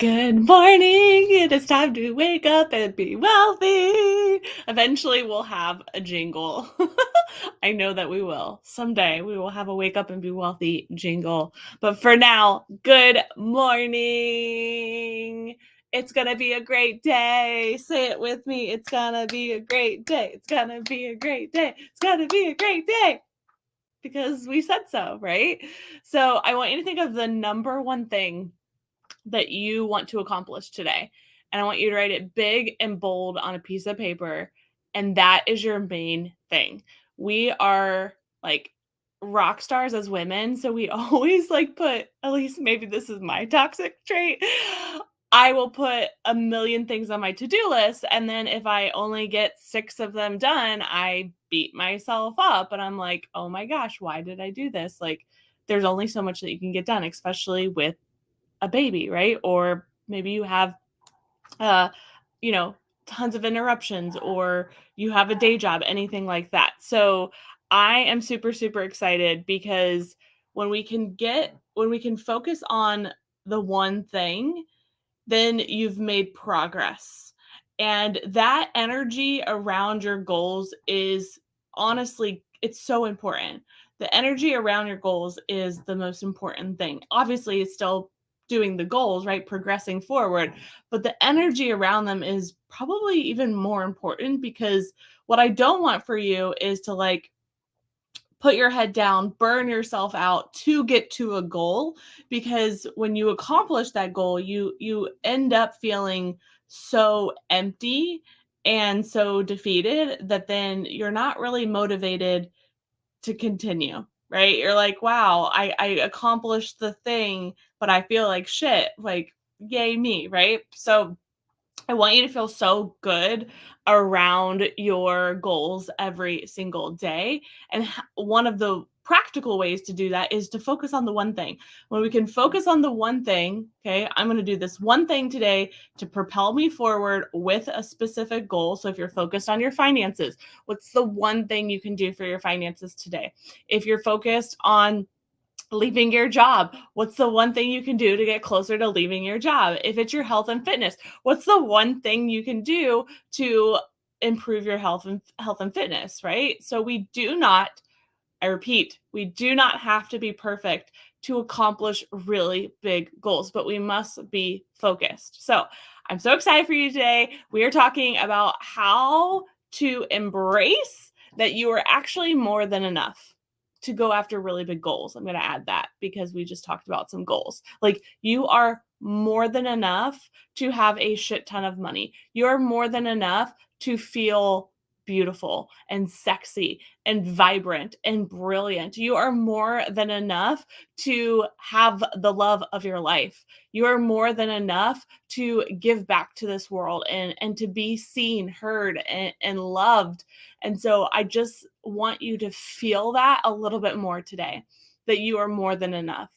Good morning. It is time to wake up and be wealthy. Eventually, we'll have a jingle. I know that we will. Someday, we will have a wake up and be wealthy jingle. But for now, good morning. It's going to be a great day. Say it with me. It's going to be a great day. It's going to be a great day. It's going to be a great day because we said so, right? So, I want you to think of the number one thing that you want to accomplish today. And I want you to write it big and bold on a piece of paper. And that is your main thing. We are like rock stars as women. So we always like put, at least maybe this is my toxic trait. I will put a million things on my to do list. And then if I only get 6 of them done, I beat myself up. And I'm like, oh my gosh, why did I do this? Like, there's only so much that you can get done, especially with a baby, right? Or maybe you have, uh, you know, tons of interruptions, or you have a day job, anything like that. So I am super, super excited because when we can focus on the one thing, then you've made progress. And that energy around your goals is honestly, it's so important. The energy around your goals is the most important thing. Obviously, it's still doing the goals, right? Progressing forward. But the energy around them is probably even more important because what I don't want for you is to like put your head down, burn yourself out to get to a goal, because when you accomplish that goal, you end up feeling so empty and so defeated that then you're not really motivated to continue, right? You're like, wow, I accomplished the thing, but I feel like shit. Like, yay me, right? So I want you to feel so good around your goals every single day. And one of the practical ways to do that is to focus on the one thing. When we can focus on the one thing, okay, I'm going to do this one thing today to propel me forward with a specific goal. So if you're focused on your finances, what's the one thing you can do for your finances today? If you're focused on leaving your job, what's the one thing you can do to get closer to leaving your job? If it's your health and fitness, what's the one thing you can do to improve your health and fitness, right? So we do not, I repeat, we do not have to be perfect to accomplish really big goals, but we must be focused. So I'm so excited for you today. We are talking about how to embrace that you are actually more than enough to go after really big goals. I'm going to add that because we just talked about some goals. Like, you are more than enough to have a shit ton of money. You're more than enough to feel beautiful and sexy and vibrant and brilliant. You are more than enough to have the love of your life. You are more than enough to give back to this world and to be seen, heard, and loved. And so I just want you to feel that a little bit more today, that you are more than enough.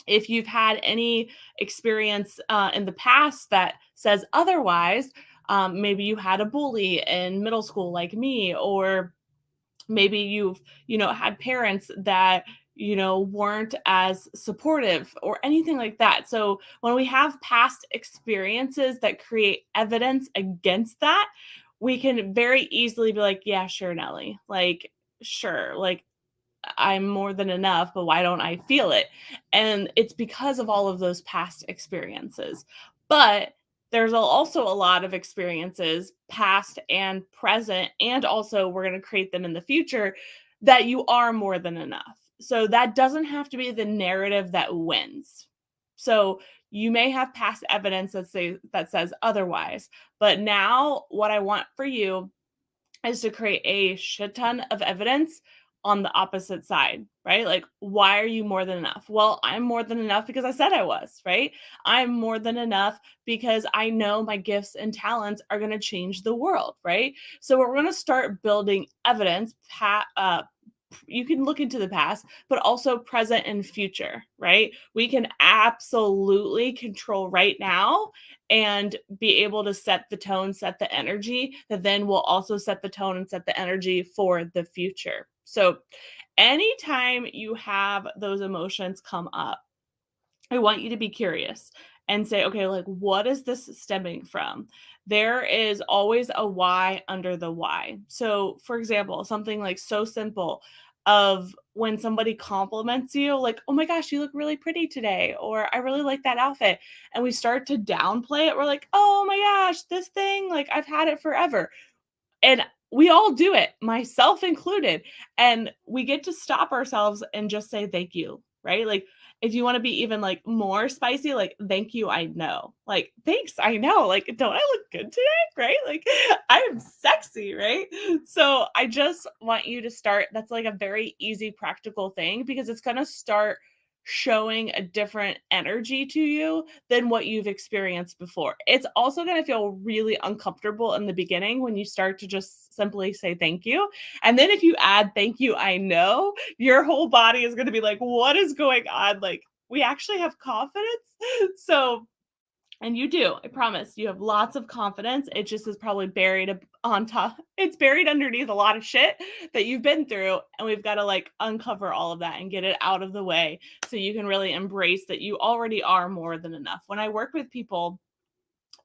If you've had any experience in the past that says otherwise, maybe you had a bully in middle school like me, or maybe you've had parents that weren't as supportive or anything like that. So when we have past experiences that create evidence against that, we can very easily be like, yeah, sure, Nelly, like, sure, like, I'm more than enough, but why don't I feel it? And it's because of all of those past experiences. But there's also a lot of experiences, past and present, and also we're going to create them in the future, that you are more than enough. So that doesn't have to be the narrative that wins. So you may have past evidence that says otherwise, but now what I want for you is to create a shit ton of evidence on the opposite side, right? Like, why are you more than enough? Well, I'm more than enough because I said I was, right? I'm more than enough because I know my gifts and talents are going to change the world, right? So we're going to start building evidence, you can look into the past, but also present and future, right? We can absolutely control right now and be able to set the tone, set the energy that then will also set the tone and set the energy for the future. So anytime you have those emotions come up, I want you to be curious and say, okay, like, what is this stemming from? There is always a why under the why. So, for example, something like so simple of when somebody compliments you, like, oh my gosh, you look really pretty today, or I really like that outfit. And we start to downplay it. We're like, oh my gosh, this thing, like, I've had it forever. And we all do it, myself included. And we get to stop ourselves and just say thank you, right? Like if you want to be even like more spicy, like thank you, I know. Like thanks, I know. Like don't I look good today, right? Like I am sexy, right? So I just want you to start, that's like a very easy practical thing because it's going to start showing a different energy to you than what you've experienced before. It's also going to feel really uncomfortable in the beginning when you start to just simply say thank you. And then if you add thank you, I know, your whole body is going to be like, what is going on? Like, we actually have confidence. So and you do. I promise. You have lots of confidence. It just is probably buried on top. It's buried underneath a lot of shit that you've been through. And we've got to like uncover all of that and get it out of the way so you can really embrace that you already are more than enough. When I work with people,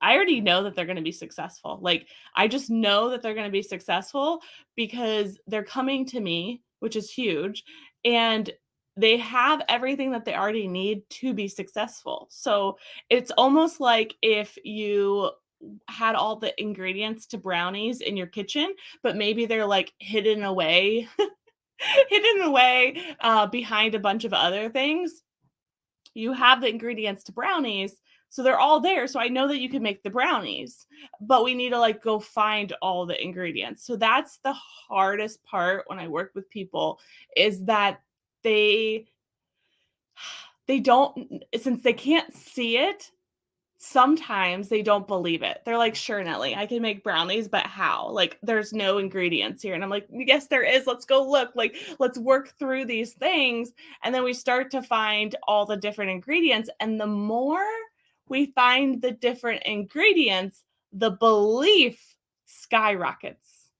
I already know that they're going to be successful. Like, I just know that they're going to be successful because they're coming to me, which is huge. And they have everything that they already need to be successful. So it's almost like if you had all the ingredients to brownies in your kitchen, but maybe they're like hidden away, hidden away behind a bunch of other things. You have the ingredients to brownies, so they're all there, so I know that you can make the brownies, but we need to like go find all the ingredients. So that's the hardest part when I work with people, is that they they don't, since they can't see it, sometimes they don't believe it. They're like, "Sure, Nelly, I can make brownies, but how? Like, there's no ingredients here." And I'm like, "Yes, there is. Let's go look. Like, let's work through these things." And then we start to find all the different ingredients. And the more we find the different ingredients, the belief skyrockets.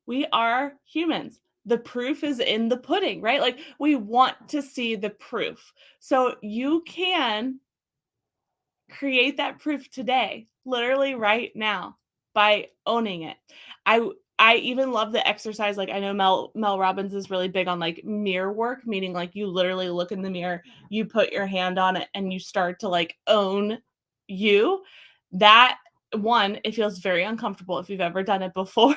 We are humans. The proof is in the pudding, right? Like, we want to see the proof. So you can create that proof today, literally right now, by owning it. I even love the exercise. Like I know Mel Robbins is really big on like mirror work, meaning like you literally look in the mirror, you put your hand on it, and you start to like own you. That one, it feels very uncomfortable if you've ever done it before.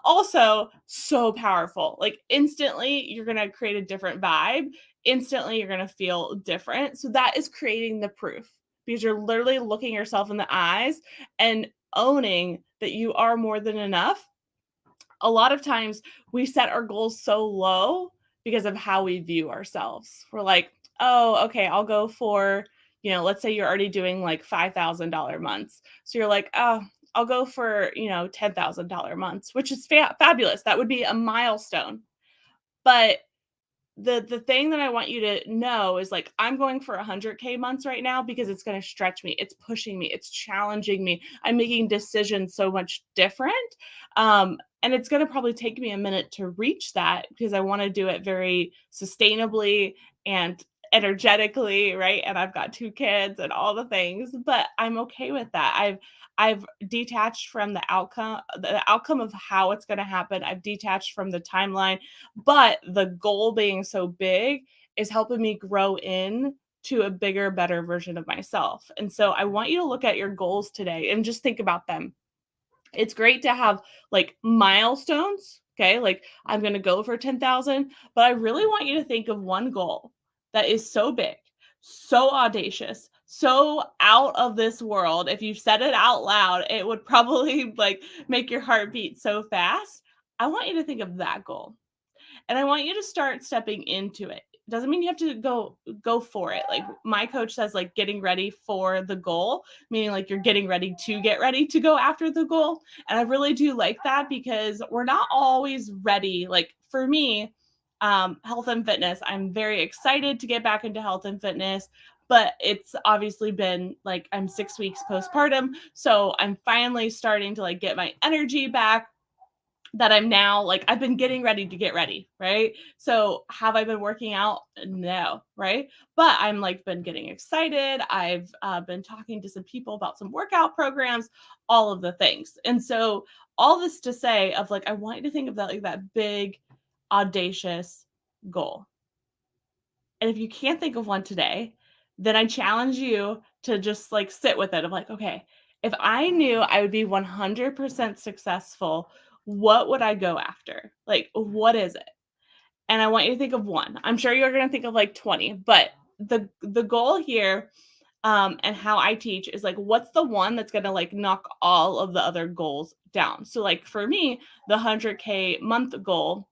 Also, so powerful. Like instantly, you're gonna create a different vibe. Instantly, you're gonna feel different. So that is creating the proof because you're literally looking yourself in the eyes and owning that you are more than enough. A lot of times we set our goals so low because of how we view ourselves. We're like, oh, okay, I'll go for, let's say you're already doing like $5,000 months. So you're like, oh, I'll go for, $10,000 months, which is fabulous. That would be a milestone. But the thing that I want you to know is like I'm going for 100K months right now because it's going to stretch me. It's pushing me. It's challenging me. I'm making decisions so much different. And it's going to probably take me a minute to reach that because I want to do it very sustainably and energetically, right? And I've got two kids and all the things, but I'm okay with that. I've detached from the outcome of how it's going to happen. I've detached from the timeline, but the goal being so big is helping me grow in to a bigger, better version of myself. And so I want you to look at your goals today and just think about them. It's great to have like milestones, okay? Like I'm going to go for 10,000, but I really want you to think of one goal that is so big, so audacious, so out of this world. If you said it out loud, it would probably like make your heart beat so fast. I want you to think of that goal. And I want you to start stepping into it. Doesn't mean you have to go for it. Like my coach says, like getting ready for the goal, meaning like you're getting ready to go after the goal. And I really do like that because we're not always ready. Like for me, health and fitness, I'm very excited to get back into health and fitness, but it's obviously been like I'm 6 weeks postpartum. So I'm finally starting to like get my energy back. that I'm now like I've been getting ready to get ready, right? So have I been working out? No, right? But I'm like been getting excited. I've been talking to some people about some workout programs, all of the things. And so all this to say of like I want you to think of that like that big audacious goal. And if you can't think of one today, then I challenge you to just like sit with it of like, okay, if I knew I would be 100% successful, what would I go after? Like, what is it? And I want you to think of one. I'm sure you're going to think of like 20, but the goal here and how I teach is like, what's the one that's going to like knock all of the other goals down? So like for me, the 100K month goal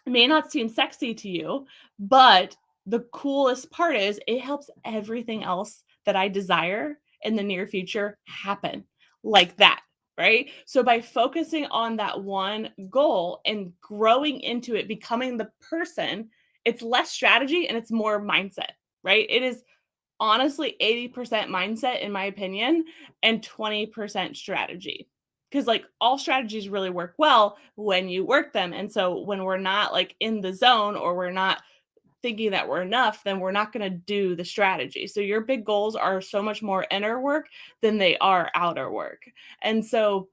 may not seem sexy to you, but the coolest part is it helps everything else that I desire in the near future happen like that. Right. So by focusing on that one goal and growing into it, becoming the person, it's less strategy and it's more mindset. Right. It is honestly 80% mindset, in my opinion, and 20% strategy. Because like all strategies really work well when you work them. And so when we're not like in the zone or we're not thinking that we're enough, then we're not going to do the strategy. So your big goals are so much more inner work than they are outer work. And so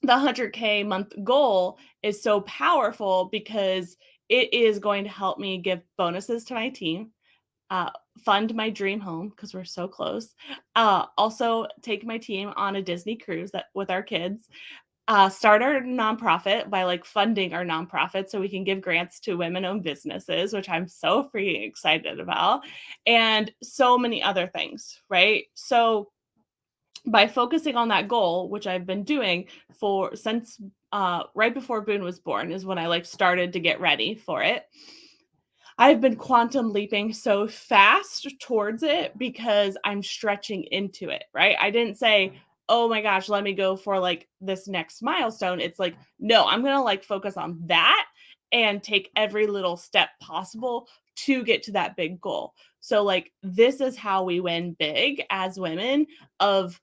the 100K month goal is so powerful because it is going to help me give bonuses to my team, uh, fund my dream home because we're so close. Also, take my team on a Disney cruise that with our kids. Start our nonprofit by like funding our nonprofit so we can give grants to women-owned businesses, which I'm so freaking excited about, and so many other things. Right. So by focusing on that goal, which I've been doing for since right before Boone was born, is when I like started to get ready for it. I've been quantum leaping so fast towards it because I'm stretching into it, right? I didn't say, "Oh my gosh, let me go for like this next milestone." It's like, "No, I'm going to like focus on that and take every little step possible to get to that big goal." So like this is how we win big as women of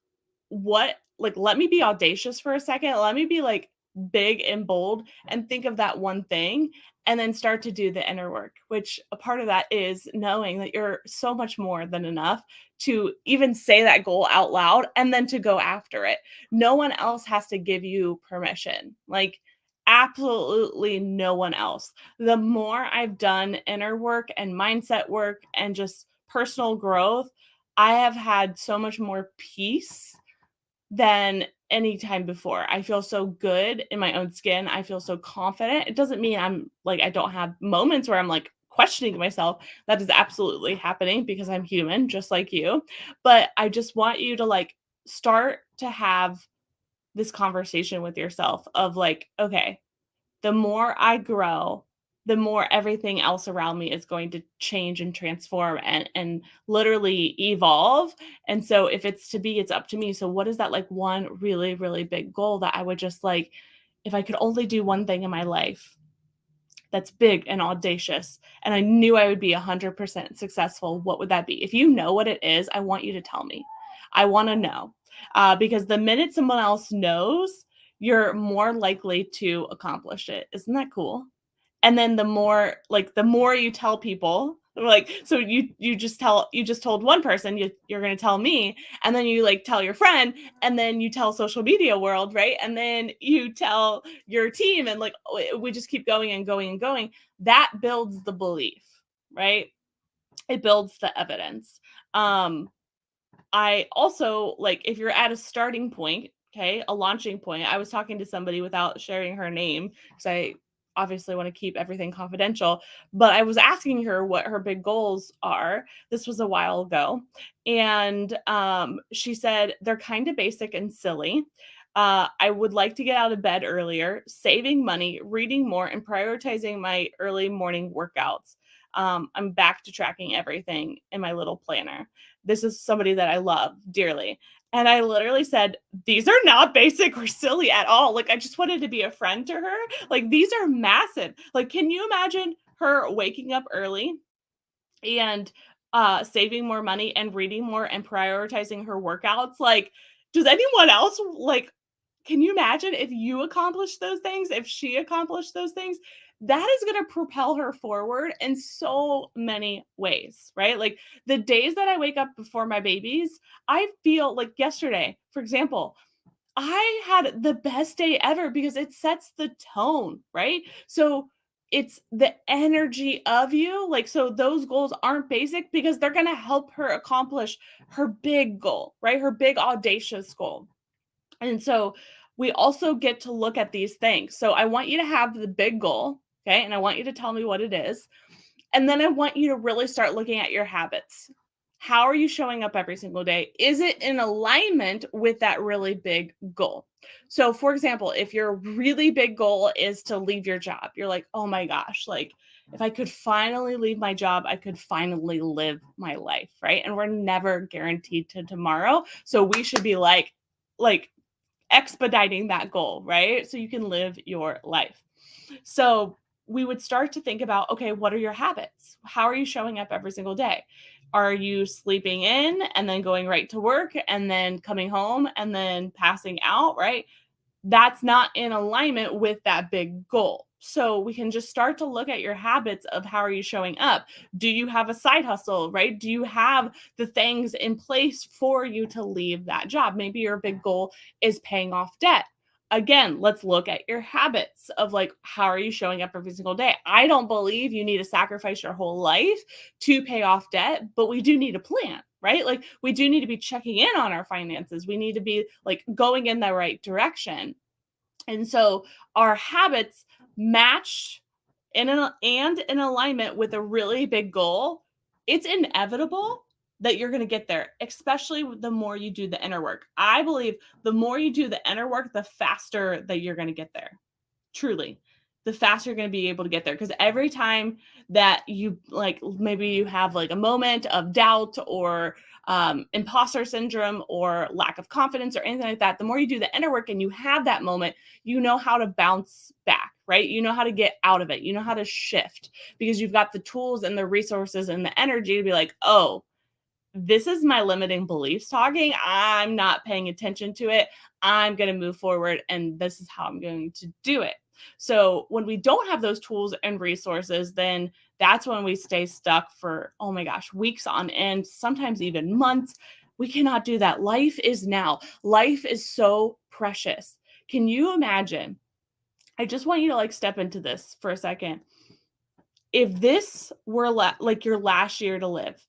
what like let me be audacious for a second. Let me be like big and bold and think of that one thing and then start to do the inner work, which a part of that is knowing that you're so much more than enough to even say that goal out loud and then to go after it. No one else has to give you permission. Like, absolutely no one else. The more I've done inner work and mindset work and just personal growth, I have had so much more peace than any time before. I feel so good in my own skin. I feel so confident. It doesn't mean I'm like, I don't have moments where I'm like questioning myself. That is absolutely happening because I'm human, just like you. But I just want you to like start to have this conversation with yourself of like, okay, the more I grow, the more everything else around me is going to change and transform and literally evolve. And so if it's to be, it's up to me. So what is that like one really, really big goal that I would just like, if I could only do one thing in my life that's big and audacious and I knew I would be 100% successful, what would that be? If you know what it is, I want you to tell me. I want to know. Because the minute someone else knows, you're more likely to accomplish it. Isn't that cool? And then the more you tell people, like so you just told one person you're going to tell me, and then you like tell your friend, and then you tell social media world, right? And then you tell your team, and like we just keep going and going and going. That builds the belief, right? It builds the evidence. um I also like if you're at a starting point, okay, a launching point. I was talking to somebody without sharing her name because I obviously want to keep everything confidential, but I was asking her what her big goals are. This was a while ago. And she said they're kind of basic and silly. I would like to get out of bed earlier, saving money, reading more, and prioritizing my early morning workouts. I'm back to tracking everything in my little planner. This is somebody that I love dearly. And I literally said, these are not basic or silly at all. Like, I just wanted to be a friend to her. Like, these are massive. Like, can you imagine her waking up early and saving more money and reading more and prioritizing her workouts? Like, does anyone else like Can you imagine if you accomplish those things, if she accomplished those things? That is going to propel her forward in so many ways, right? Like the days that I wake up before my babies, I feel like yesterday, for example, I had the best day ever because it sets the tone, right? So it's the energy of you. Like, so those goals aren't basic because they're going to help her accomplish her big goal, right? Her big audacious goal. And so we also get to look at these things. So I want you to have the big goal, okay? And I want you to tell me what it is. And then I want you to really start looking at your habits. How are you showing up every single day? Is it in alignment with that really big goal? So, for example, if your really big goal is to leave your job, you're like, oh my gosh, like if I could finally leave my job, I could finally live my life, right? And we're never guaranteed to tomorrow. So we should be like expediting that goal, right? So you can live your life. So we would start to think about, okay, what are your habits? How are you showing up every single day? Are you sleeping in and then going right to work and then coming home and then passing out, right? That's not in alignment with that big goal. So we can just start to look at your habits of how are you showing up? Do you have a side hustle, right? Do you have the things in place for you to leave that job? Maybe your big goal is paying off debt. Again, let's look at your habits of like, how are you showing up every single day? I don't believe you need to sacrifice your whole life to pay off debt, but we do need a plan, right? Like we do need to be checking in on our finances. We need to be like going in the right direction. And so our habits match and in alignment with a really big goal, it's inevitable that you're going to get there, especially the more you do the inner work. I believe the more you do the inner work, the faster that you're going to get there. Truly, the faster you're going to be able to get there, because every time that you like maybe you have like a moment of doubt or imposter syndrome or lack of confidence or anything like that, the more you do the inner work and you have that moment, you know how to bounce back, right? You know how to get out of it, you know how to shift, because you've got the tools and the resources and the energy to be like, oh, this is my limiting beliefs talking. I'm not paying attention to it. I'm going to move forward, and this is how I'm going to do it. So when we don't have those tools and resources, then that's when we stay stuck for, oh my gosh, weeks on end, sometimes even months. We cannot do that. Life is now. Life is so precious. Can you imagine? I just want you to like step into this for a second. If this were like your last year to live,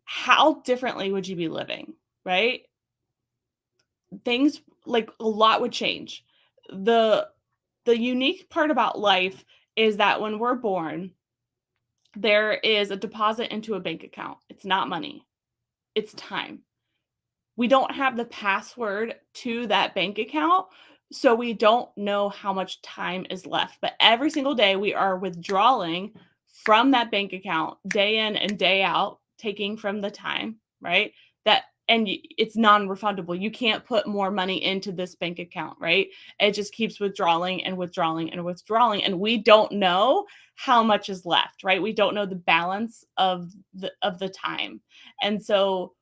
how differently would you be living, right? Things like a lot would change. The the unique part about life is that when we're born, there is a deposit into a bank account. It's not money, it's time. We don't have the password to that bank account, so we don't know how much time is left. But every single day we are withdrawing from that bank account day in and day out, taking from the time, right? That and it's non-refundable. You can't put more money into this bank account, right? It just keeps withdrawing and withdrawing and withdrawing, and we don't know how much is left, right? We don't know the balance of the time. And so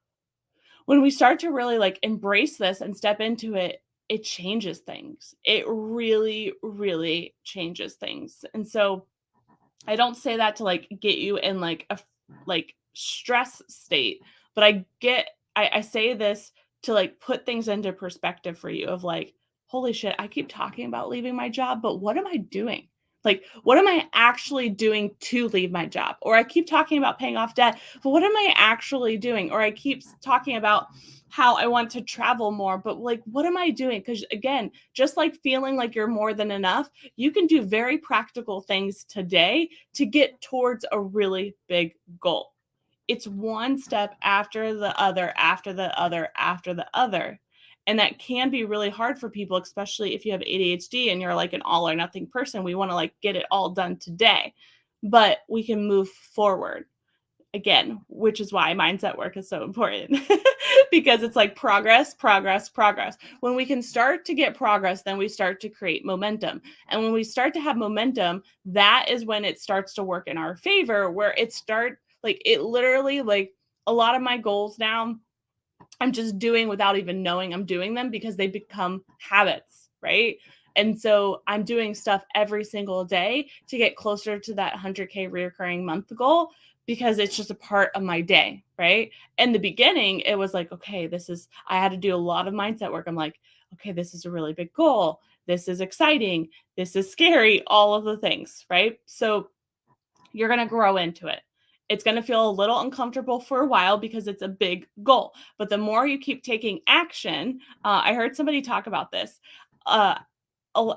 when we start to really like embrace this and step into it, it changes things. It really, really changes things. And so I don't say that to like get you in like like stress state, but I say this to like put things into perspective for you of like, holy shit, I keep talking about leaving my job, but what am I doing? Like, what am I actually doing to leave my job? Or I keep talking about paying off debt, but what am I actually doing? Or I keep talking about how I want to travel more, but like, what am I doing? Because again, just like feeling like you're more than enough, you can do very practical things today to get towards a really big goal. It's one step after the other, after the other, after the other. And that can be really hard for people, especially if you have ADHD and you're like an all or nothing person. We want to like get it all done today, but we can move forward again, which is why mindset work is so important because it's like progress, progress, progress. When we can start to get progress, then we start to create momentum. And when we start to have momentum, that is when it starts to work in our favor, where it literally like a lot of my goals now I'm just doing without even knowing I'm doing them because they become habits, right? And so I'm doing stuff every single day to get closer to that 100K reoccurring month goal because it's just a part of my day, right? In the beginning, it was like, okay, I had to do a lot of mindset work. I'm like, okay, this is a really big goal. This is exciting. This is scary, all of the things, right? So you're going to grow into it. It's going to feel a little uncomfortable for a while because it's a big goal. But the more you keep taking action, I heard somebody talk about this.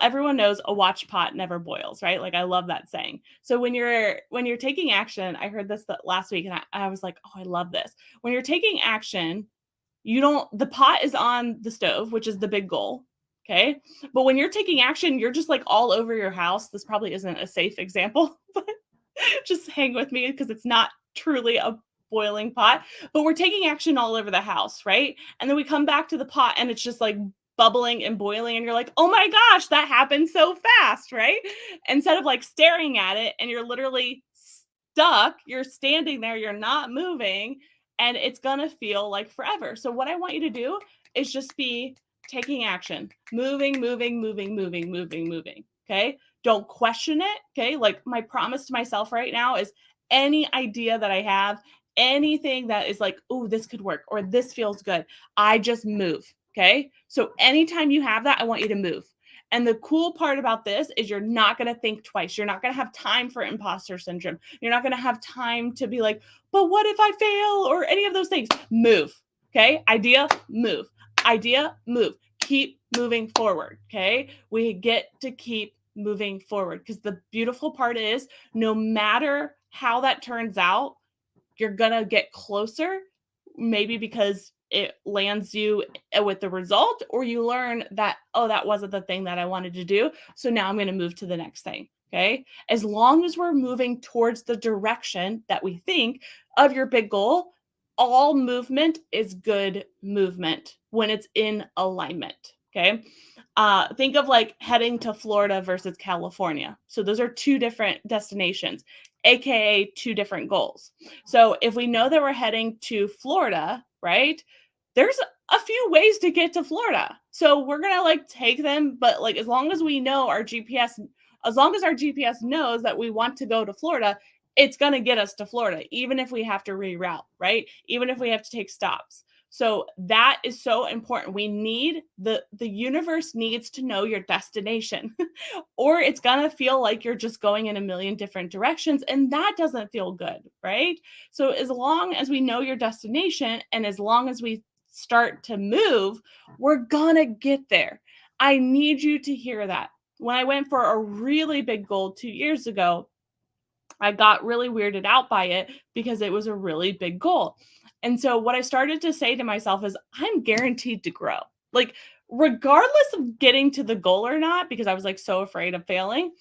Everyone knows a watch pot never boils, right? Like I love that saying. So when you're taking action, I heard this last week, and I was like, oh, I love this. When you're taking action, the pot is on the stove, which is the big goal. Okay. But when you're taking action, you're just like all over your house. This probably isn't a safe example, but just hang with me because it's not truly a boiling pot, but we're taking action all over the house, right? And then we come back to the pot and it's just like bubbling and boiling and you're like, "Oh my gosh, that happened so fast," right? Instead of like staring at it and you're literally stuck, you're standing there, you're not moving, and it's going to feel like forever. So what I want you to do is just be taking action, moving, moving, moving, moving, moving, moving. Okay? Don't question it. Okay. Like my promise to myself right now is any idea that I have, anything that is like, oh, this could work or this feels good, I just move. Okay. So anytime you have that, I want you to move. And the cool part about this is you're not going to think twice. You're not going to have time for imposter syndrome. You're not going to have time to be like, but what if I fail or any of those things? Move. Okay. Idea, move. Idea, move. Keep moving forward. Okay. We get to keep moving forward because the beautiful part is no matter how that turns out, you're going to get closer, maybe because it lands you with the result, or you learn that, oh, that wasn't the thing that I wanted to do. So now I'm going to move to the next thing. Okay. As long as we're moving towards the direction that we think of your big goal, all movement is good movement when it's in alignment. Okay. Think of like heading to Florida versus California. So those are two different destinations, AKA two different goals. So if we know that we're heading to Florida, right? There's a few ways to get to Florida. So we're going to like take them, but like as long as we know as long as our GPS knows that we want to go to Florida, it's going to get us to Florida, even if we have to reroute, right? Even if we have to take stops. So that is so important. We need the universe needs to know your destination or it's going to feel like you're just going in a million different directions and that doesn't feel good, right? So as long as we know your destination and as long as we start to move, we're going to get there. I need you to hear that. When I went for a really big goal 2 years ago, I got really weirded out by it because it was a really big goal. And so what I started to say to myself is I'm guaranteed to grow. Like regardless of getting to the goal or not, because I was like so afraid of failing,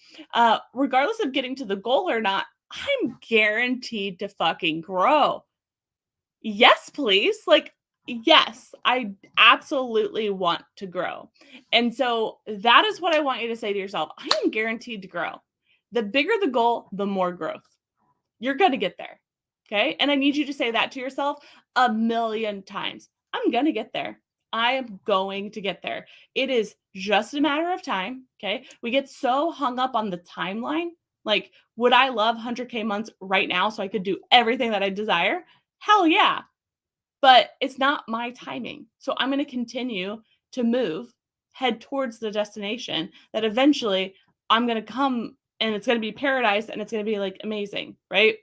regardless of getting to the goal or not, I'm guaranteed to fucking grow. Yes, please. Like, yes, I absolutely want to grow. And so that is what I want you to say to yourself. I am guaranteed to grow. The bigger the goal, the more growth. You're going to get there. Okay. And I need you to say that to yourself a million times. I'm going to get there. I am going to get there. It is just a matter of time. Okay. We get so hung up on the timeline. Like, would I love 100K months right now so I could do everything that I desire? Hell yeah. But it's not my timing. So I'm going to continue to move, head towards the destination that eventually I'm going to come and it's going to be paradise and it's going to be like amazing, right?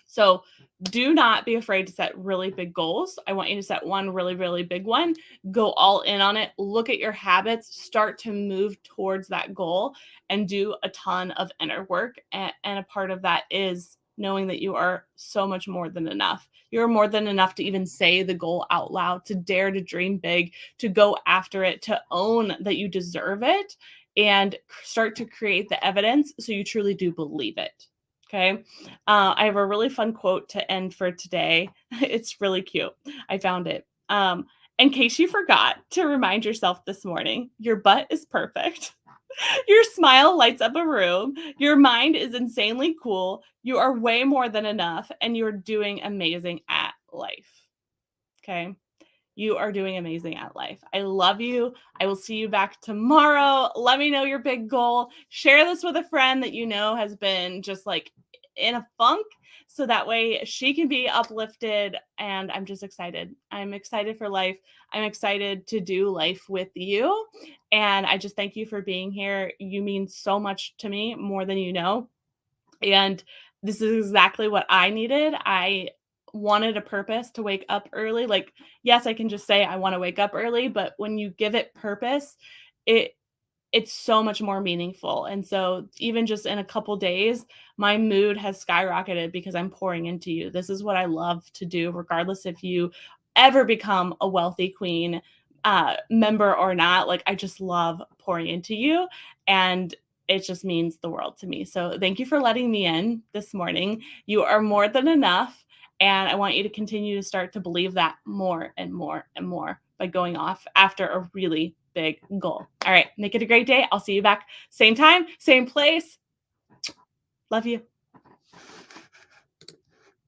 So do not be afraid to set really big goals. I want you to set one really, really big one, go all in on it, look at your habits, start to move towards that goal and do a ton of inner work. And a part of that is knowing that you are so much more than enough. You're more than enough to even say the goal out loud, to dare to dream big, to go after it, to own that you deserve it, and start to create the evidence so you truly do believe it. Okay. I have a really fun quote to end for today. It's really cute. I found it. In case you forgot to remind yourself this morning, your butt is perfect. Your smile lights up a room. Your mind is insanely cool. You are way more than enough, and you're doing amazing at life. Okay. You are doing amazing at life. I love you. I will see you back tomorrow. Let me know your big goal. Share this with a friend that you know has been just like in a funk so that way she can be uplifted. And I'm just excited. I'm excited for life. I'm excited to do life with you. And I just thank you for being here. You mean so much to me, more than you know. And this is exactly what I needed. I wanted a purpose to wake up early. Like, yes, I can just say I want to wake up early, but when you give it purpose, it it's so much more meaningful. And so even just in a couple days, my mood has skyrocketed because I'm pouring into you. This is what I love to do, regardless if you ever become a wealthy queen member or not. Like, I just love pouring into you. And it just means the world to me. So thank you for letting me in this morning. You are more than enough. And I want you to continue to start to believe that more and more and more by going off after a really big goal. All right, make it a great day. I'll see you back same time, same place. Love you.